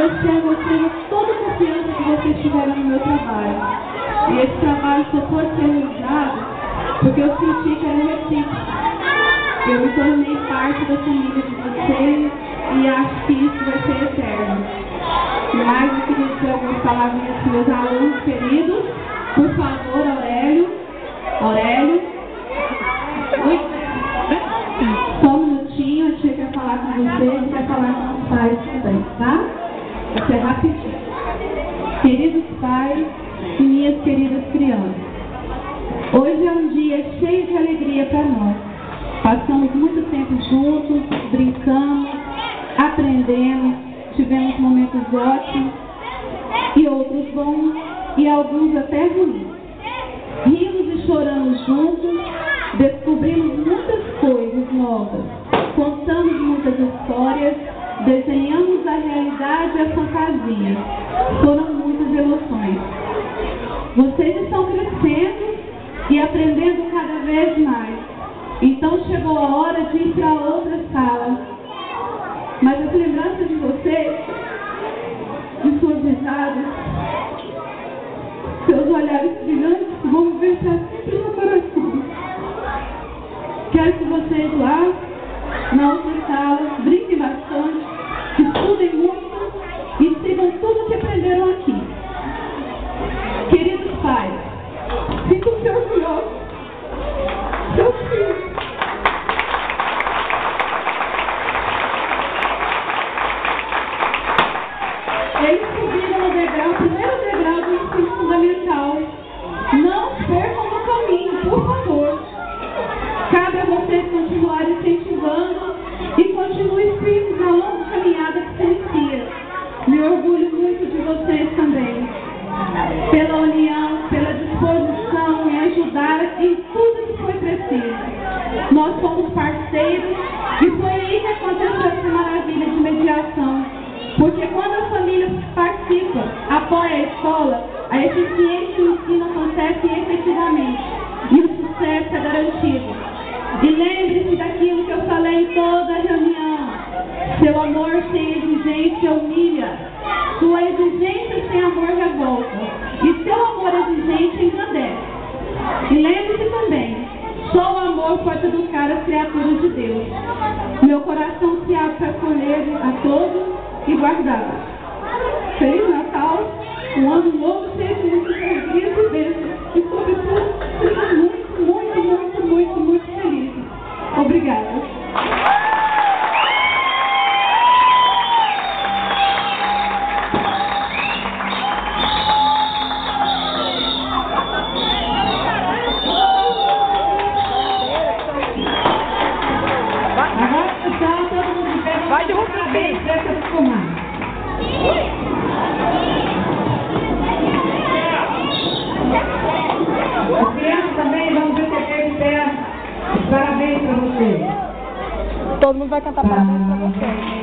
agradecendo a Senhor toda a confiança que vocês tiveram no meu trabalho. E esse trabalho só pode ser realizado porque eu senti que era recíproco. Eu me tornei parte da família de vocês e acho que isso vai ser eterno. Mas eu queria dizer algumas palavras para os meus alunos queridos. Por favor, Aurélio. Só um minutinho, a tia quer falar com você e quer falar com os pais também, tá? Isso é rapidinho. Queridos pais e minhas queridas crianças, hoje é um dia cheio de alegria para nós. Passamos muito tempo juntos, brincamos, aprendemos, tivemos momentos ótimos e outros bons e alguns até ruins. Rimos e choramos juntos, descobrimos muitas coisas novas, contamos muitas histórias, desenhamos a realidade e a fantasia. Foram muitas emoções. Vocês estão crescendo e aprendendo cada vez mais. Então chegou a hora de ir para outra sala. Mas as lembranças de vocês, de suas risadas, seus olhares brilhantes vão me deixar sempre no coração. Quero que vocês lá, na outra sala, brinquem bastante, estudem muito e sigam tudo que aprenderam aqui. Queridos pais, sintam-se orgulhosos. Seus filhos. Eles subiram no degrau, o primeiro degrau do ensino fundamental. Não percam no caminho, por favor. Cabe a vocês continuarem incentivando e continuem firmes na longa caminhada que se inicia. Me orgulho muito de vocês também. Pela união, pela disposição em ajudar em tudo que foi preciso. Nós somos parceiros e foi aí que aconteceu essa maravilha de mediação. Porque quando a família participa, apoia a escola, a eficiência do ensino acontece efetivamente e o sucesso é garantido. E lembre-se daquilo que eu falei em toda a reunião. Seu amor sem exigência humilha. Sua exigência sem amor revolta. E seu amor exigente engrandece. E lembre-se também, só o amor pode educar as criaturas de Deus. Meu coração se abre para acolher a todos e guardá-los. Feliz Natal, um ano novo cheio de muitas alegrias e bênçãos. E sobretudo, sejam muito, muito, muito, muito, muito felizes. Obrigada. Vai derrubar bem, deixa eu fumar. As crianças também vão receber de pé. Parabéns para vocês. Todo mundo vai cantar parabéns para vocês.